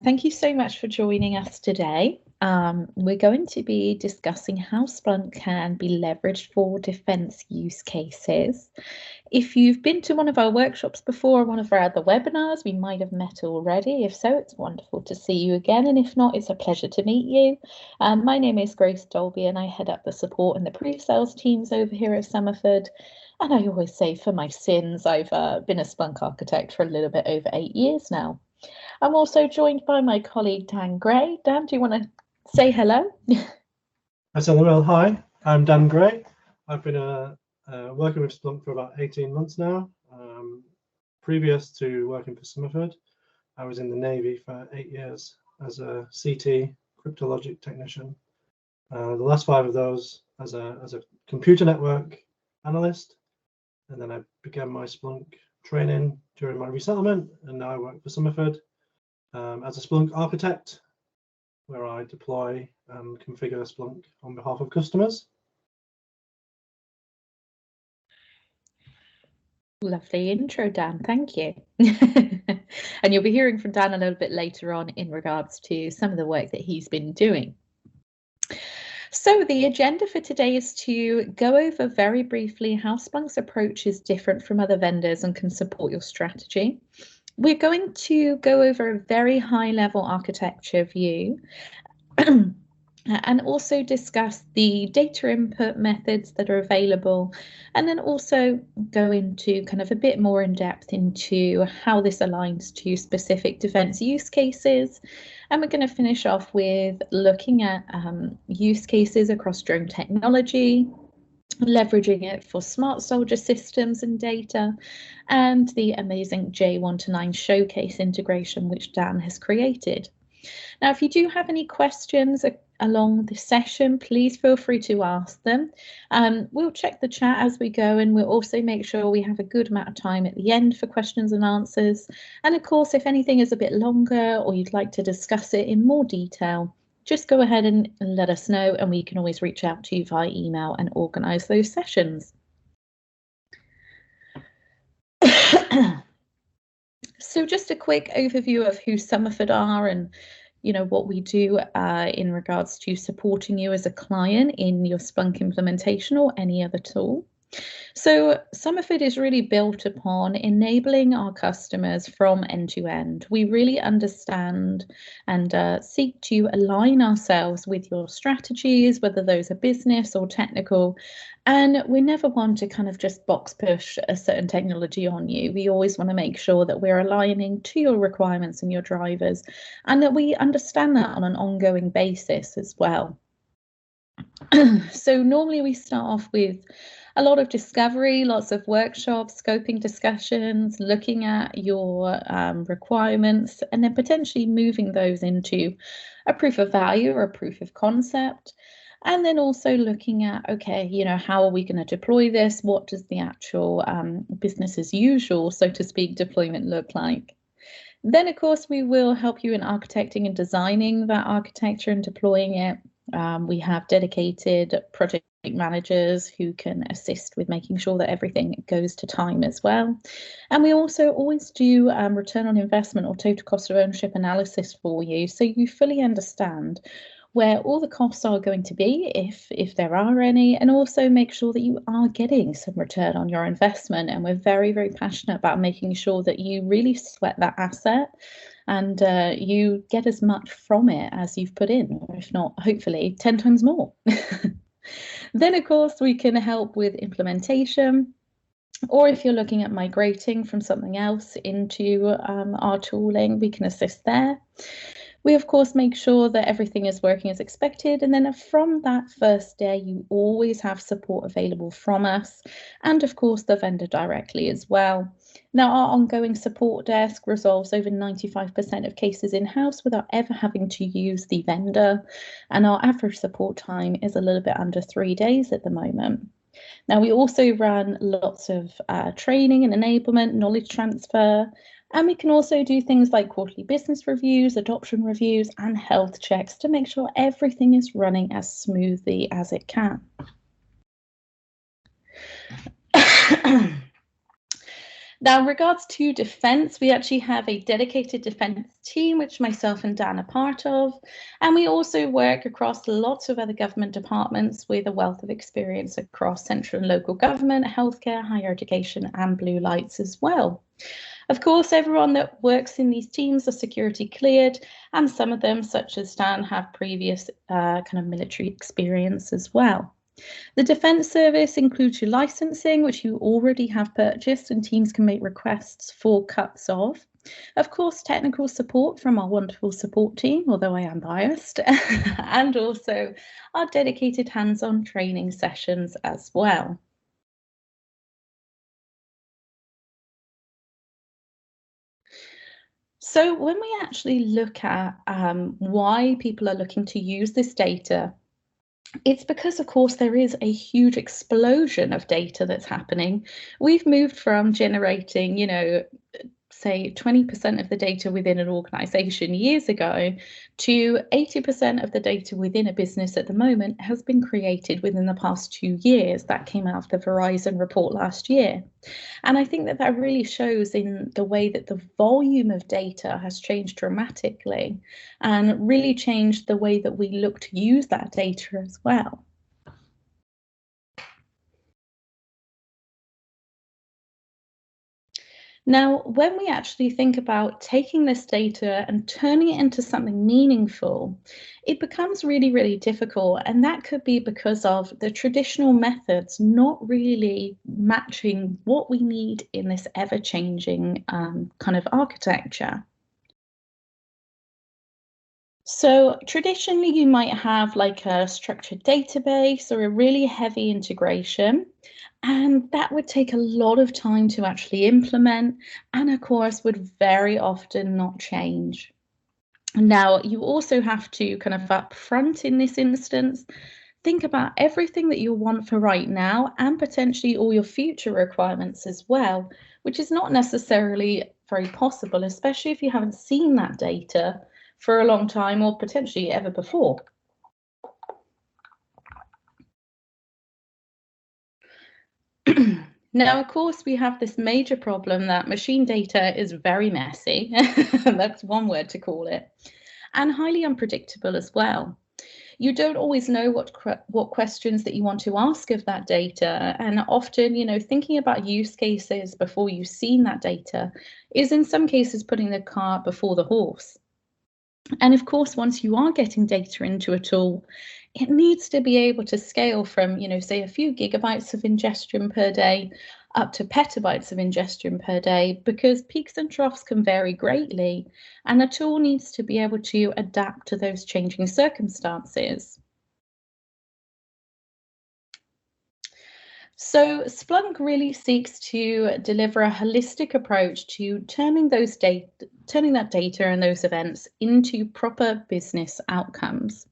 Thank you so much for joining us today. We're going to be discussing how Splunk can be leveraged for defence use cases. If you've been to one of our workshops before, one of our other webinars, we might have met already. If so, it's wonderful to see you again. And if not, it's a pleasure to meet you. My name is Grace Dolby and I head up the support and the pre-sales teams over here at Somerford. And I always say for my sins, I've been a Splunk architect for a little bit over 8 years now. I'm also joined by my colleague Dan Gray. Dan, do you want to say hello? Well, hi, I'm Dan Gray. I've been working with Splunk for about 18 months now. Previous to working for Somerford, I was in the Navy for 8 years as a CT cryptologic technician. The last 5 of those as a computer network analyst, and then I began my Splunk training during my resettlement, and now I work for Somerford as a Splunk architect, where I deploy and configure Splunk on behalf of customers. Lovely intro, Dan. Thank you. And you'll be hearing from Dan a little bit later on in regards to some of the work that he's been doing. So the agenda for today is to go over very briefly how Splunk's approach is different from other vendors and can support your strategy. We're going to go over a very high-level architecture view and also discuss the data input methods that are available, and then also go into kind of a bit more in depth into how this aligns to specific defense use cases. And we're going to finish off with looking at use cases across drone technology, leveraging it for smart soldier systems and data, and the amazing J1-9 showcase integration which Dan has created. Now, if you do have any questions along the session, please feel free to ask them. We'll check the chat as we go, and we'll also make sure we have a good amount of time at the end for questions and answers. And of course, if anything is a bit longer or you'd like to discuss it in more detail, just go ahead and let us know, and we can always reach out to you via email and organise those sessions. So just a quick overview of who Somerford are and what we do in regards to supporting you as a client in your Splunk implementation or any other tool. So Somerford is really built upon enabling our customers from end to end. We really understand and seek to align ourselves with your strategies, whether those are business or technical. And we never want to kind of just box push a certain technology on you. We always want to make sure that we're aligning to your requirements and your drivers, and that we understand that on an ongoing basis as well. So normally we start off with a lot of discovery, lots of workshops, scoping discussions, looking at your requirements, and then potentially moving those into a proof of value or a proof of concept. And then also looking at, okay, how are we going to deploy this? What does the actual business as usual, so to speak, deployment look like? Then, of course, we will help you in architecting and designing that architecture and deploying it. We have dedicated project managers who can assist with making sure that everything goes to time as well. And we also always do return on investment or total cost of ownership analysis for you, so you fully understand where all the costs are going to be, if there are any, and also make sure that you are getting some return on your investment. And we're very, very passionate about making sure that you really sweat that asset and you get as much from it as you've put in, or if not, hopefully 10 times more. Then, of course, we can help with implementation, or if you're looking at migrating from something else into our tooling, we can assist there. We, of course, make sure that everything is working as expected. And then from that first day, you always have support available from us and, of course, the vendor directly as well. Now, our ongoing support desk resolves over 95% of cases in-house without ever having to use the vendor. And our average support time is a little bit under 3 days at the moment. Now, we also run lots of training and enablement, knowledge transfer. And we can also do things like quarterly business reviews, adoption reviews, and health checks to make sure everything is running as smoothly as it can. Now, in regards to defence, we actually have a dedicated defence team, which myself and Dan are part of. And we also work across lots of other government departments with a wealth of experience across central and local government, healthcare, higher education, and blue lights as well. Of course, everyone that works in these teams are security cleared, and some of them, such as Dan, have previous kind of military experience as well. The Defence Service includes your licensing, which you already have purchased, and teams can make requests for cuts of. Of course, technical support from our wonderful support team, although I am biased, and also our dedicated hands-on training sessions as well. So when we actually look at why people are looking to use this data, it's because, of course, there is a huge explosion of data that's happening. We've moved from generating, say 20% of the data within an organization years ago to 80% of the data within a business at the moment has been created within the past 2 years. That came out of the Verizon report last year. And I think that that really shows in the way that the volume of data has changed dramatically and really changed the way that we look to use that data as well. Now, when we actually think about taking this data and turning it into something meaningful, it becomes really, really difficult. And that could be because of the traditional methods not really matching what we need in this ever-changing kind of architecture. So traditionally, you might have like a structured database or a really heavy integration. And that would take a lot of time to actually implement, and of course would very often not change. Now, you also have to kind of upfront in this instance, think about everything that you want for right now and potentially all your future requirements as well, which is not necessarily very possible, especially if you haven't seen that data for a long time or potentially ever before. Now, of course, we have this major problem that machine data is very messy. That's one word to call it, and highly unpredictable as well. You don't always know what questions that you want to ask of that data, and often, thinking about use cases before you've seen that data is in some cases putting the cart before the horse. And of course, once you are getting data into a tool, it needs to be able to scale from, say a few gigabytes of ingestion per day up to petabytes of ingestion per day, because peaks and troughs can vary greatly, and a tool needs to be able to adapt to those changing circumstances. So Splunk really seeks to deliver a holistic approach to turning that data and those events into proper business outcomes.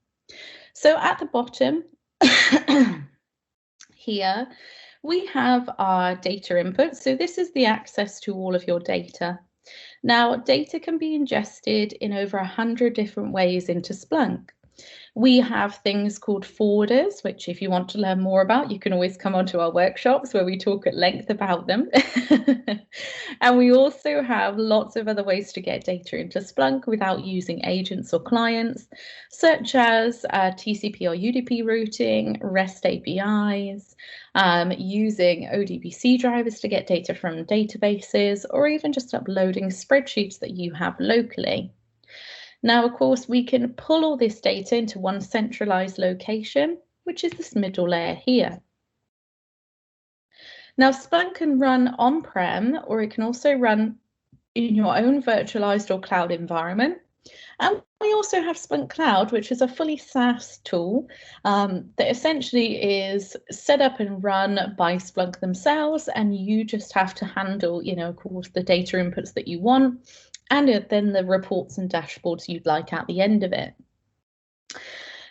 So at the bottom here, we have our data input. So this is the access to all of your data. Now, data can be ingested in over 100 different ways into Splunk. We have things called forwarders, which if you want to learn more about, you can always come onto our workshops where we talk at length about them. And we also have lots of other ways to get data into Splunk without using agents or clients, such as TCP or UDP routing, REST APIs, using ODBC drivers to get data from databases, or even just uploading spreadsheets that you have locally. Now, of course, we can pull all this data into one centralized location, which is this middle layer here. Now, Splunk can run on-prem, or it can also run in your own virtualized or cloud environment. And we also have Splunk Cloud, which is a fully SaaS tool that essentially is set up and run by Splunk themselves, and you just have to handle, of course, the data inputs that you want, and then the reports and dashboards you'd like at the end of it.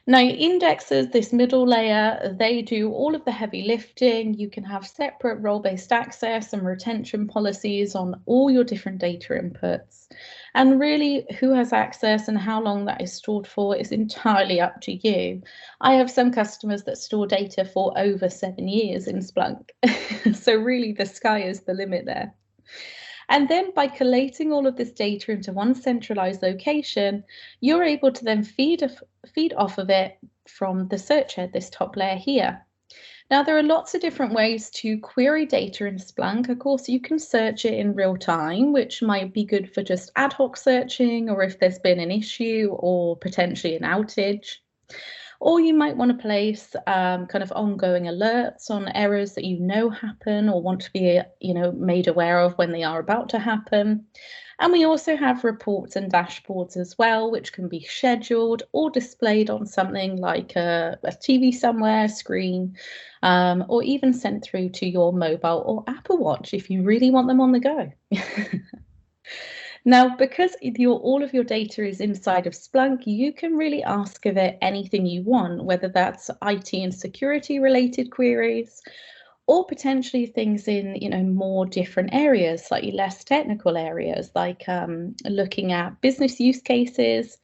Now, your indexes, this middle layer, they do all of the heavy lifting. You can have separate role-based access and retention policies on all your different data inputs. And really, who has access and how long that is stored for is entirely up to you. I have some customers that store data for over 7 years in Splunk. So really, the sky is the limit there. And then by collating all of this data into one centralized location, you're able to then feed off of it from the search head, this top layer here. Now, there are lots of different ways to query data in Splunk. Of course, you can search it in real time, which might be good for just ad hoc searching, or if there's been an issue or potentially an outage. Or you might want to place kind of ongoing alerts on errors that you know happen or want to be, made aware of when they are about to happen. And we also have reports and dashboards as well, which can be scheduled or displayed on something like a TV somewhere, screen, or even sent through to your mobile or Apple Watch if you really want them on the go. Now, because all of your data is inside of Splunk, you can really ask of it anything you want, whether that's IT and security related queries, or potentially things in more different areas, slightly less technical areas, like looking at business use cases,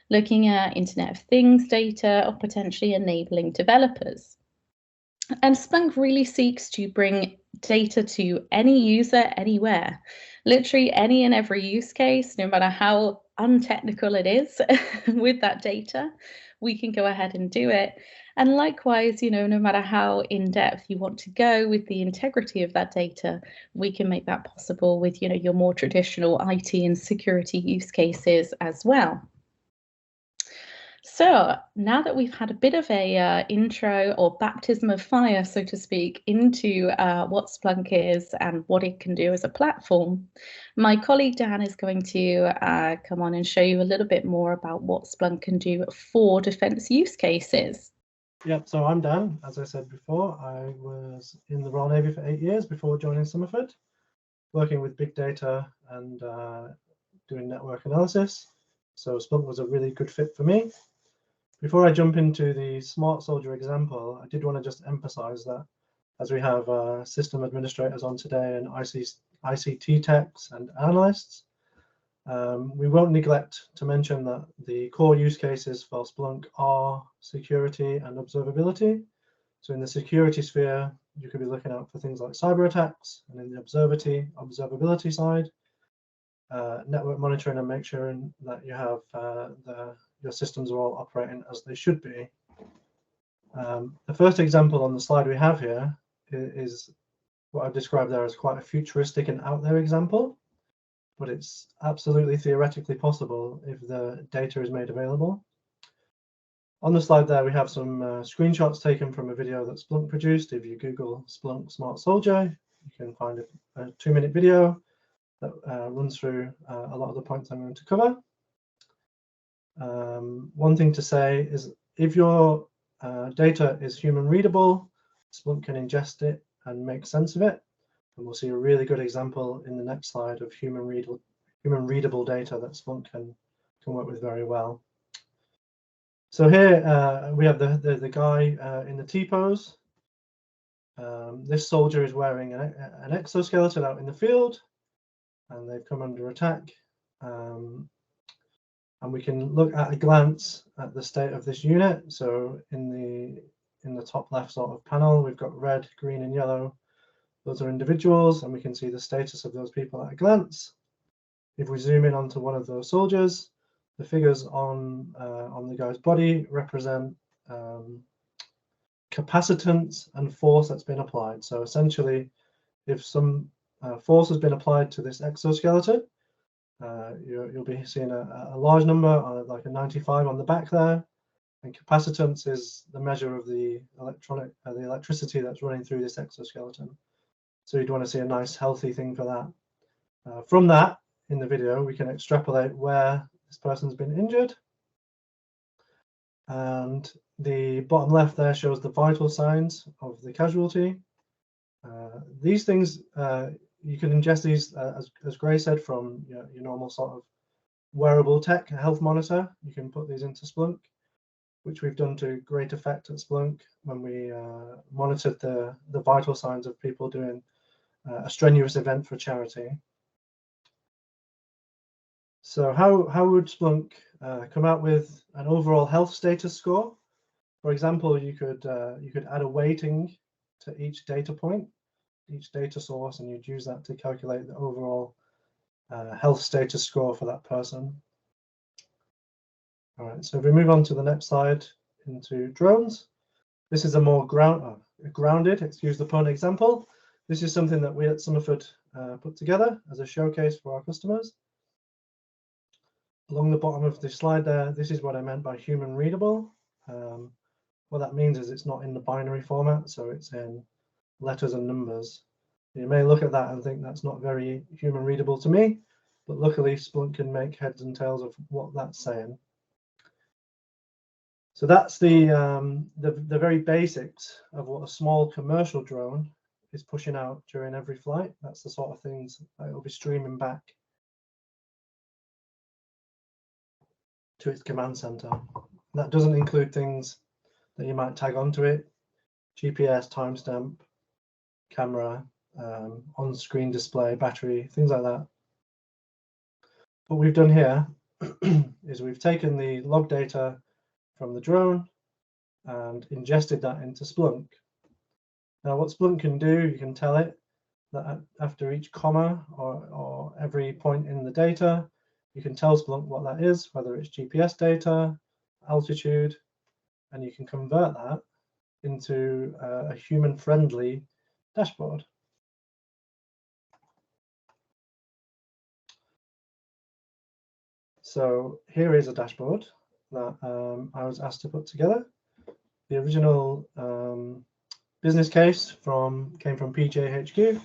looking at Internet of Things data, or potentially enabling developers. And Splunk really seeks to bring data to any user anywhere, literally any and every use case, no matter how untechnical it is with that data, we can go ahead and do it. And likewise, no matter how in depth you want to go with the integrity of that data, we can make that possible with, your more traditional IT and security use cases as well. So now that we've had a bit of a intro or baptism of fire, so to speak, into what Splunk is and what it can do as a platform, my colleague Dan is going to come on and show you a little bit more about what Splunk can do for defense use cases. Yep, so I'm Dan. As I said before, I was in the Royal Navy for 8 years before joining Somerford, working with big data and doing network analysis. So Splunk was a really good fit for me. Before I jump into the Smart Soldier example, I did want to just emphasize that as we have system administrators on today and ICT techs and analysts, we won't neglect to mention that the core use cases for Splunk are security and observability. So in the security sphere, you could be looking out for things like cyber attacks, and in the observability side, network monitoring and make sure that you have your systems are all operating as they should be. The first example on the slide we have here is what I've described there as quite a futuristic and out there example, but it's absolutely theoretically possible if the data is made available. On the slide there, we have some screenshots taken from a video that Splunk produced. If you Google Splunk Smart Soldier, you can find a 2-minute video that runs through a lot of the points I'm going to cover. One thing to say is if your data is human readable, Splunk can ingest it and make sense of it. And we'll see a really good example in the next slide of human readable data that Splunk can work with very well. So here we have the guy in the T-pose. This soldier is wearing an exoskeleton out in the field, and they've come under attack. And we can look at a glance at the state of this unit. So in the top left sort of panel, we've got red, green, and yellow. Those are individuals, and we can see the status of those people at a glance. If we zoom in onto one of those soldiers, the figures on the guy's body represent capacitance and force that's been applied. So essentially, if some force has been applied to this exoskeleton, you'll be seeing a large number, like a 95 on the back there. And capacitance is the measure of the electricity that's running through this exoskeleton. So you'd want to see a nice healthy thing for that. From that, in the video, we can extrapolate where this person's been injured. And the bottom left there shows the vital signs of the casualty. These things, you can ingest these, as Gray said, from your normal sort of wearable tech health monitor. You can put these into Splunk, which we've done to great effect at Splunk when we monitored the vital signs of people doing a strenuous event for charity. So how would Splunk come out with an overall health status score? For example, you could add a weighting to each data point. each data source, and you'd use that to calculate the overall health status score for that person. All right, so if we move on to the next slide into drones, this is a more grounded, excuse the pun, example. This is something that we at Somerford put together as a showcase for our customers. Along the bottom of the slide there, this is what I meant by human readable. What that means is it's not in the binary format, so it's in letters and numbers. You may look at that and think that's not very human readable to me, but luckily Splunk can make heads and tails of what that's saying. So that's the very basics of what a small commercial drone is pushing out during every flight. That's the sort of things that it will be streaming back to its command center. That doesn't include things that you might tag onto it: GPS, timestamp, camera, on-screen display, battery, things like that. What we've done here is we've taken the log data from the drone and ingested that into Splunk. Now, what Splunk can do, you can tell it that after each comma or every point in the data, you can tell Splunk what that is, whether it's GPS data, altitude, and you can convert that into a human-friendly dashboard. So here is a dashboard that I was asked to put together. The original business case came from PJHQ,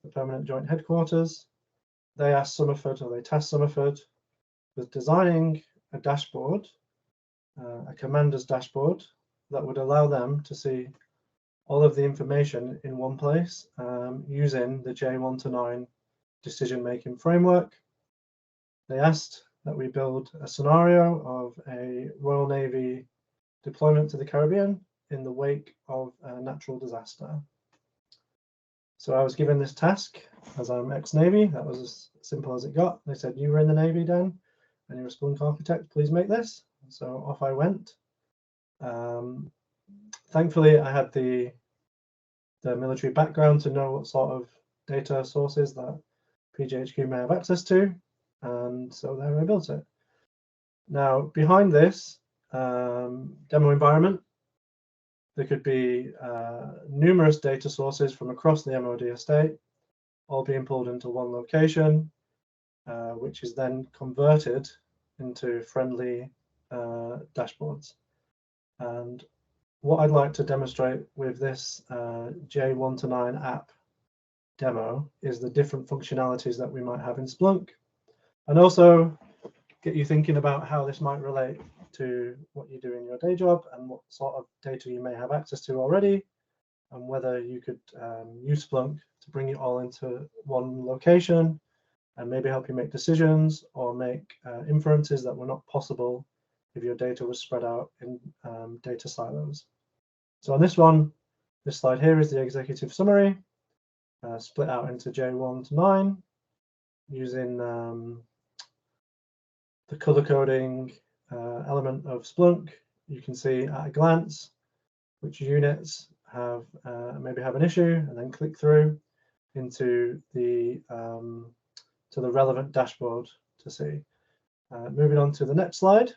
the Permanent Joint Headquarters. They asked Somerford, or they tasked Somerford with designing a dashboard, a commander's dashboard, that would allow them to see all of the information in one place using the J1-9 decision-making framework. They asked that we build a scenario of a Royal Navy deployment to the Caribbean in the wake of a natural disaster. So I was given this task, as I'm ex-Navy. That was as simple as it got. They said, you were in the Navy, Dan, and you're a Splunk architect, please make this. So off I went. Thankfully, I had the military background to know what sort of data sources that PJHQ may have access to, and so there I built it. Now, behind this demo environment, there could be numerous data sources from across the MOD estate, all being pulled into one location, which is then converted into friendly dashboards. And what I'd like to demonstrate with this J1-9 app demo is the different functionalities that we might have in Splunk, and also get you thinking about how this might relate to what you do in your day job and what sort of data you may have access to already, and whether you could use Splunk to bring it all into one location and maybe help you make decisions or make inferences that were not possible if your data was spread out in data silos. So on this one, this slide here is the executive summary, split out into J1-9 using the color coding element of Splunk. You can see at a glance which units have maybe have an issue, and then click through into the to the relevant dashboard to see. Moving on to the next slide,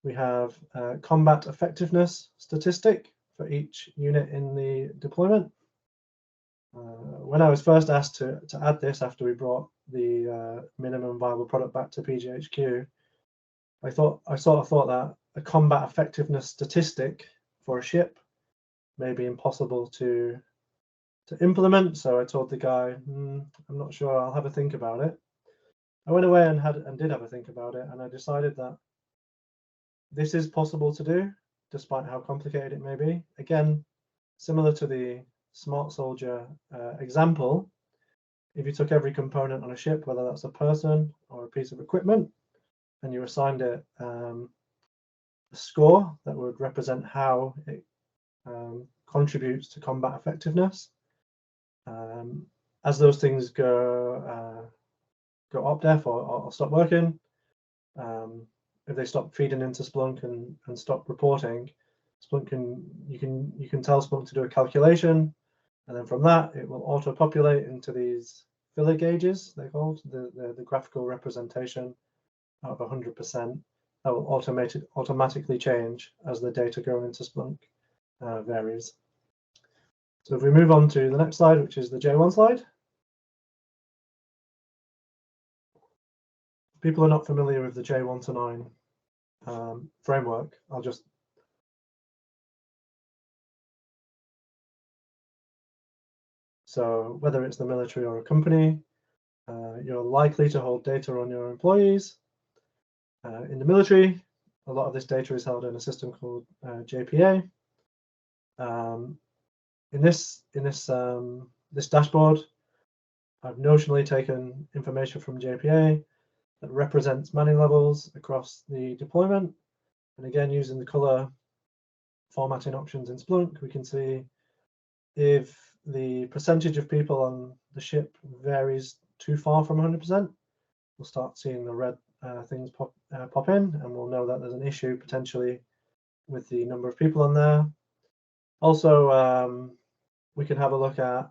we have combat effectiveness statistic for each unit in the deployment. When I was first asked to add this after we brought the minimum viable product back to PJHQ, I sort of thought that a combat effectiveness statistic for a ship may be impossible to implement. So I told the guy, I'm not sure, I'll have a think about it. I went away and did have a think about it, and I decided that this is possible to do, despite how complicated it may be. Again, similar to the Smart Soldier example, if you took every component on a ship, whether that's a person or a piece of equipment, and you assigned it a score that would represent how it contributes to combat effectiveness, as those things go op-def or stop working, if they stop feeding into Splunk and stop reporting, Splunk you can tell Splunk to do a calculation And then from that, it will auto-populate into these filler gauges, they're called, the graphical representation of 100%. That will automatically change as the data going into Splunk varies. So if we move on to the next slide, which is the J1 slide. People are not familiar with the J1-9 framework. So whether it's the military or a company, you're likely to hold data on your employees. In the military, a lot of this data is held in a system called JPA. In this dashboard, I've notionally taken information from JPA that represents manning levels across the deployment. And again, using the color formatting options in Splunk, we can see if the percentage of people on the ship varies too far from 100%, we'll start seeing the red things pop in, and we'll know that there's an issue potentially with the number of people on there. Also, we can have a look at,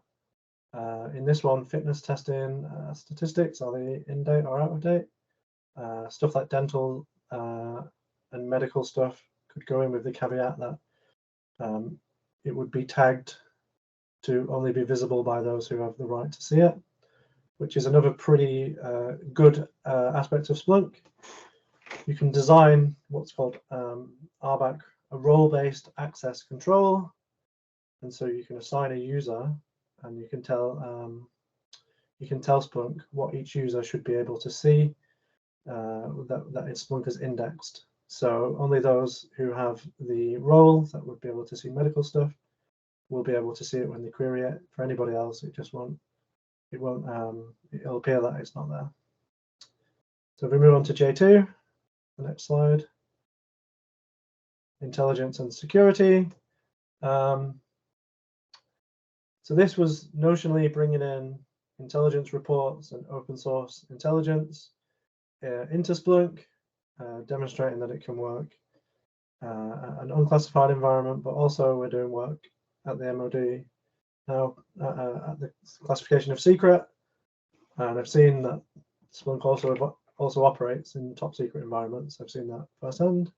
in this one, fitness testing statistics. Are they in date or out of date? Stuff like dental and medical stuff could go in with the caveat that it would be tagged to only be visible by those who have the right to see it, which is another pretty good aspect of Splunk. You can design what's called RBAC, a role-based access control, and so you can assign a user, and you can tell Splunk what each user should be able to see that Splunk is indexed. So only those who have the role that would be able to see medical stuff will be able to see it when they query it. For anybody else, it just won't. It'll appear that it's not there. So if we move on to J2, the next slide, intelligence and security. So this was notionally bringing in intelligence reports and open source intelligence into Splunk, demonstrating that it can work an unclassified environment, but also we're doing work at the MOD now at the classification of secret, and I've seen that Splunk also operates in top secret environments. I've seen that firsthand.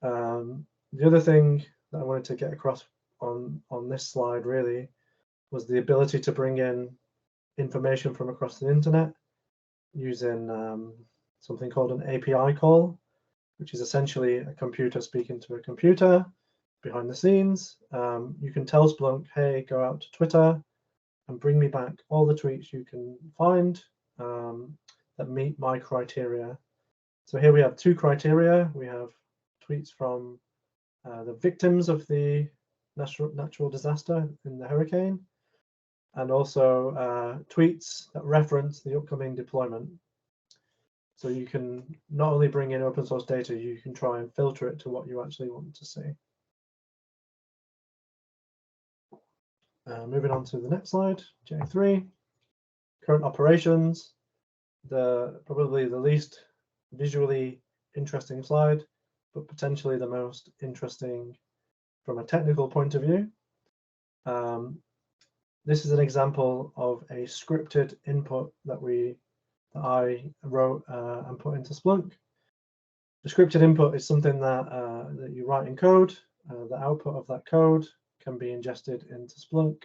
The other thing that I wanted to get across on this slide really was the ability to bring in information from across the internet using something called an API call, which is essentially a computer speaking to a computer behind the scenes. You can tell Splunk, hey, go out to Twitter and bring me back all the tweets you can find that meet my criteria. So here we have two criteria. We have tweets from the victims of the natural disaster in the hurricane, and also tweets that reference the upcoming deployment. So you can not only bring in open source data, you can try and filter it to what you actually want to see. Moving on to the next slide, J3, current operations, probably the least visually interesting slide, but potentially the most interesting from a technical point of view. This is an example of a scripted input that I wrote and put into Splunk. The scripted input is something that you write in code. The output of that code can be ingested into Splunk.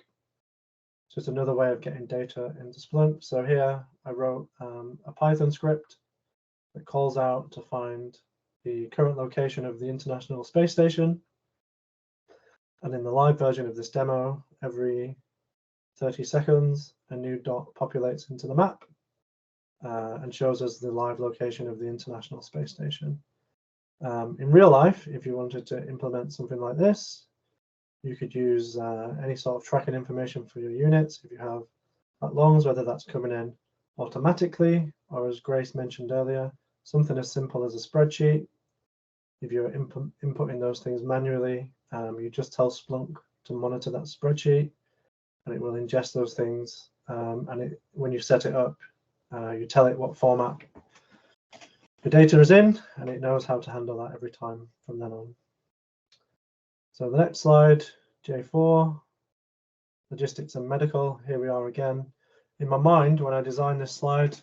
So it's another way of getting data into Splunk. So here I wrote a Python script that calls out to find the current location of the International Space Station. And in the live version of this demo, every 30 seconds, a new dot populates into the map and shows us the live location of the International Space Station. In real life, if you wanted to implement something like this, you could use any sort of tracking information for your units. If you have lat longs, whether that's coming in automatically, or as Grace mentioned earlier, something as simple as a spreadsheet. If you're inputting those things manually, you just tell Splunk to monitor that spreadsheet, and it will ingest those things. And when you set it up, you tell it what format the data is in, and it knows how to handle that every time from then on. So the next slide, J4. logistics and medical. Here we are again. In my mind, when I designed this slide,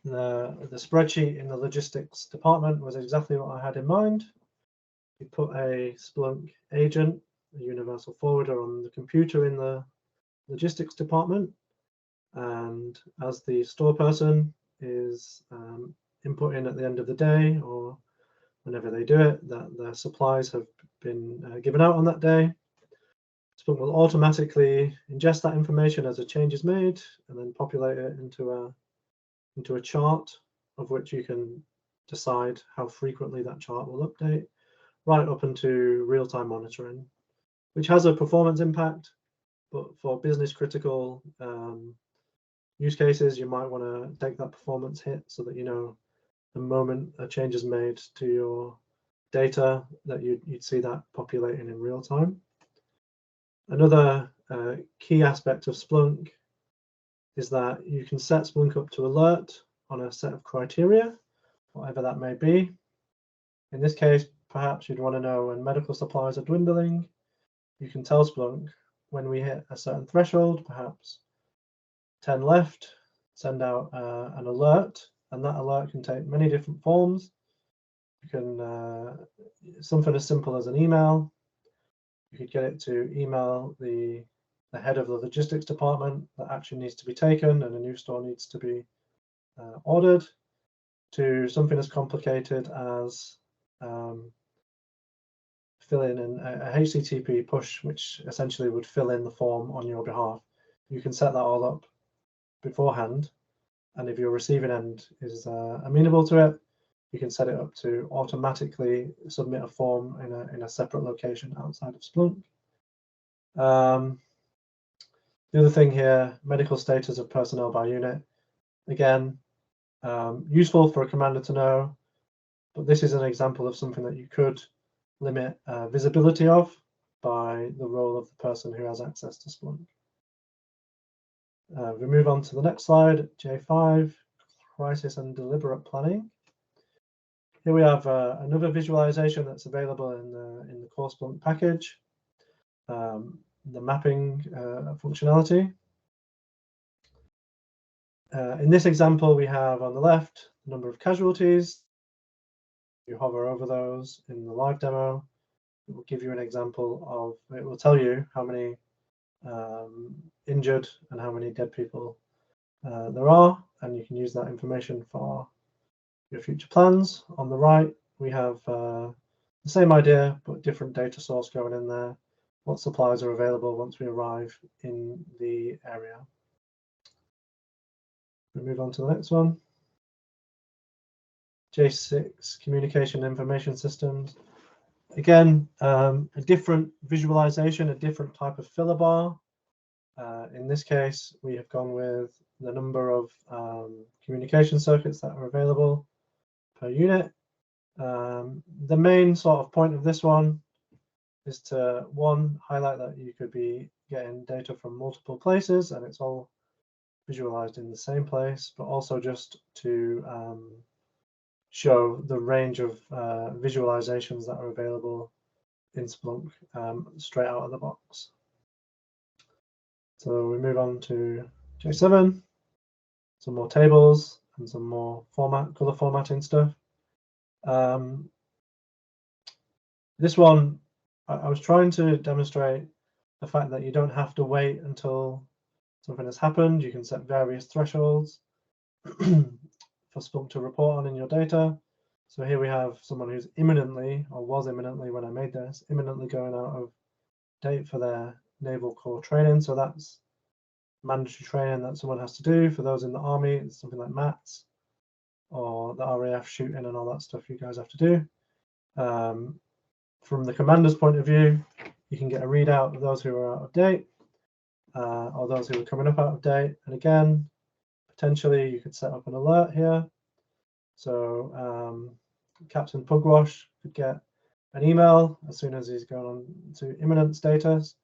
the spreadsheet in the logistics department was exactly what I had in mind. We put a Splunk agent, a universal forwarder, on the computer in the logistics department, and as the store person is inputting at the end of the day or whenever they do it, that the supplies have been given out on that day, Splunk will automatically ingest that information as a change is made and then populate it into a chart of which you can decide how frequently that chart will update, right up into real-time monitoring, which has a performance impact, but for business critical use cases, you might want to take that performance hit so that you know the moment a change is made to your data that you'd see that populating in real time. Another key aspect of Splunk is that you can set Splunk up to alert on a set of criteria, whatever that may be. In this case, perhaps you'd want to know when medical supplies are dwindling. You can tell Splunk when we hit a certain threshold, perhaps 10 left, send out an alert, and that alert can take many different forms. You can, something as simple as an email. You could get it to email the head of the logistics department that action needs to be taken and a new store needs to be ordered, to something as complicated as fill in a HTTP push, which essentially would fill in the form on your behalf. You can set that all up beforehand, and if your receiving end is amenable to it, you can set it up to automatically submit a form in a separate location outside of Splunk. The other thing here, medical status of personnel by unit. Again, useful for a commander to know, but this is an example of something that you could limit visibility of by the role of the person who has access to Splunk. We move on to the next slide, J5, crisis and deliberate planning. Here we have another visualization that's available in the core Splunk package, the mapping functionality. In this example, we have on the left the number of casualties. You hover over those in the live demo, it will give you an example of, it will tell you how many injured and how many dead people there are, and you can use that information for your future plans. On the right, we have the same idea, but different data source going in there. What supplies are available once we arrive in the area. We move on to the next one. J6, communication information systems. Again, a different visualization, a different type of filler bar. In this case, we have gone with the number of communication circuits that are available per unit. The main sort of point of this one is to, one, highlight that you could be getting data from multiple places and it's all visualized in the same place, but also just to show the range of visualizations that are available in Splunk straight out of the box. So we move on to J7, some more tables and some more color formatting stuff. This one, I was trying to demonstrate the fact that you don't have to wait until something has happened. You can set various thresholds for Splunk to report on in your data. So here we have someone who's imminently, or was imminently when I made this, imminently going out of date for their naval corps training. So that's mandatory training that someone has to do. For those in the army, it's something like MATS or the RAF shooting and all that stuff you guys have to do. From the commander's point of view, you can get a readout of those who are out of date or those who are coming up out of date. And again, potentially you could set up an alert here. So Captain Pugwash could get an email as soon as he's going on to imminent status,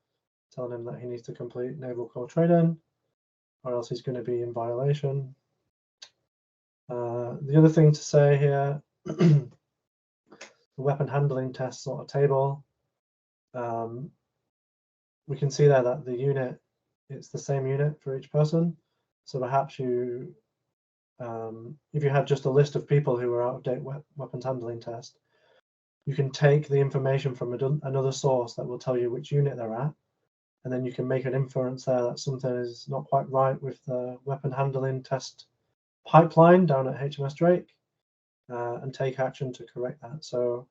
telling him that he needs to complete naval corps training, or else he's going to be in violation. The other thing to say here, the weapon handling test sort of table, we can see there that the unit it's the same unit for each person. So perhaps you, if you had just a list of people who were out of date weapons handling test, you can take the information from another source that will tell you which unit they're at, and then you can make an inference there that something is not quite right with the weapon handling test pipeline down at HMS Drake, and take action to correct that. So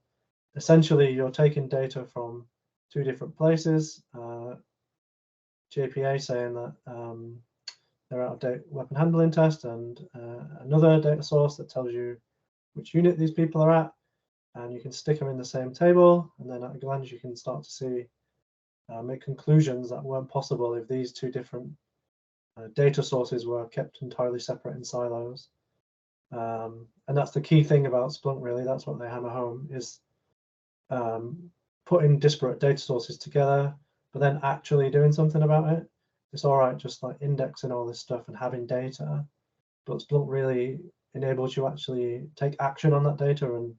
essentially, you're taking data from two different places. JPA saying that they're out of date weapon handling test, and another data source that tells you which unit these people are at, and you can stick them in the same table, and then at a glance you can start to see, make conclusions that weren't possible if these two different data sources were kept entirely separate in silos. And that's the key thing about Splunk, really. That's what they hammer home, is putting disparate data sources together, but then actually doing something about it. It's all right just like indexing all this stuff and having data, but Splunk really enables you actually take action on that data, and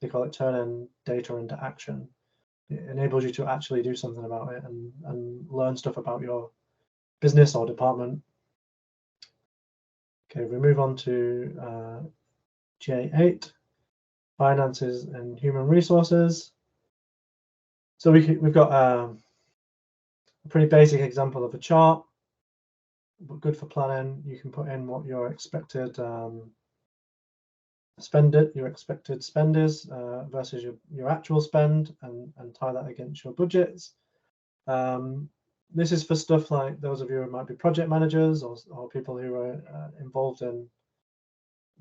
they call it turning data into action. It enables you to actually do something about it and learn stuff about your business or department. Okay, we move on to J8, finances and human resources. So we've got a pretty basic example of a chart, but good for planning. You can put in what your expected spend is versus your actual spend, and tie that against your budgets. This is for stuff like those of you who might be project managers or people who are involved in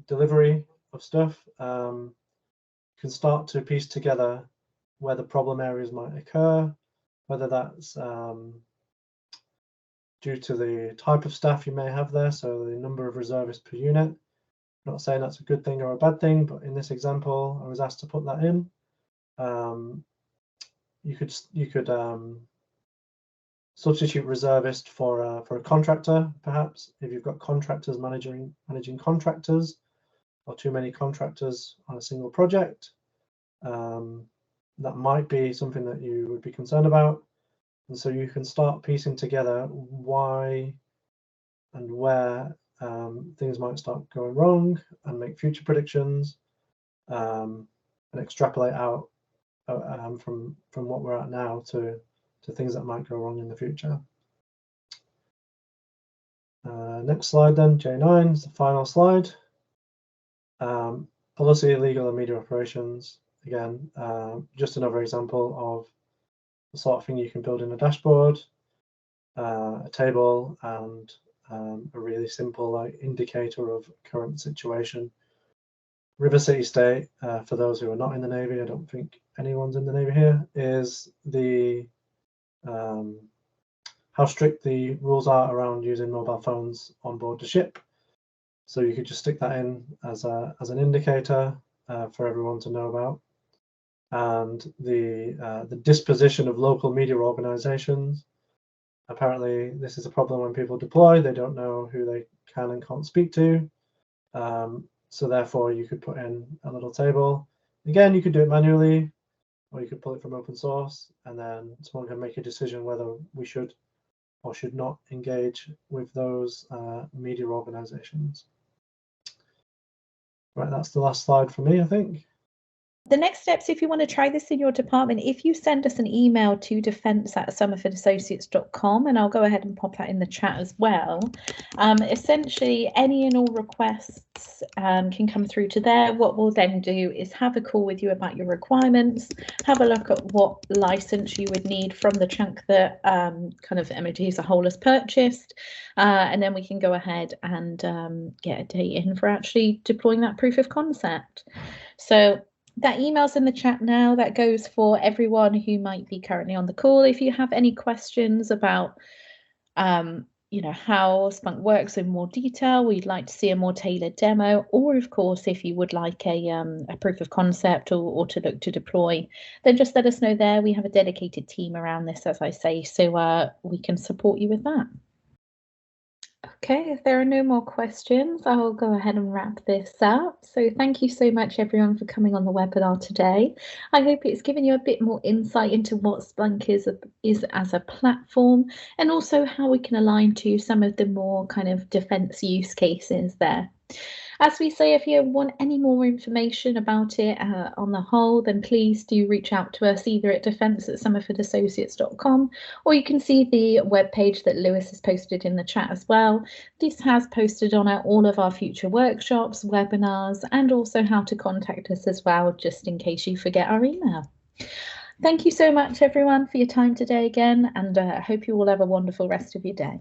delivery of stuff. You can start to piece together where the problem areas might occur, whether that's due to the type of staff you may have there, so the number of reservists per unit. I'm not saying that's a good thing or a bad thing, but in this example, I was asked to put that in. You could substitute reservist for a contractor, perhaps, if you've got contractors managing contractors, or too many contractors on a single project. That might be something that you would be concerned about. And so you can start piecing together why and where things might start going wrong, and make future predictions, and extrapolate out from what we're at now to things that might go wrong in the future. Next slide then, J9 is the final slide. Policy, legal and media operations. Again, just another example of the sort of thing you can build in a dashboard, a table, and a really simple indicator of current situation. River City State, for those who are not in the Navy, I don't think anyone's in the Navy here, is the how strict the rules are around using mobile phones on board the ship. So you could just stick that in as an indicator for everyone to know about. And the disposition of local media organizations. Apparently, this is a problem when people deploy. They don't know who they can and can't speak to. So therefore, you could put in a little table. Again, you could do it manually, or you could pull it from open source, and then someone can make a decision whether we should or should not engage with those media organizations. Right, that's the last slide for me, I think. The next steps, if you want to try this in your department, if you send us an email to defence@somerfordassociates.com, and I'll go ahead and pop that in the chat as well. Essentially, any and all requests can come through to there. What we'll then do is have a call with you about your requirements, have a look at what license you would need from the chunk that kind of MOD as a whole has purchased, and then we can go ahead and get a date in for actually deploying that proof of concept. So that email's in the chat now. That goes for everyone who might be currently on the call. If you have any questions about, you know, how Splunk works in more detail, we'd like to see a more tailored demo, or of course, if you would like a proof of concept or to look to deploy, then just let us know there. We have a dedicated team around this, as I say, so we can support you with that. Okay, if there are no more questions, I'll go ahead and wrap this up. So thank you so much, everyone, for coming on the webinar today. I hope it's given you a bit more insight into what Splunk is as a platform, and also how we can align to some of the more kind of defense use cases there. As we say, if you want any more information about it on the whole, then please do reach out to us either at defence@somerfordassociates.com, or you can see the webpage that Lewis has posted in the chat as well. This has posted on all of our future workshops, webinars, and also how to contact us as well, just in case you forget our email. Thank you so much, everyone, for your time today again, and I hope you all have a wonderful rest of your day.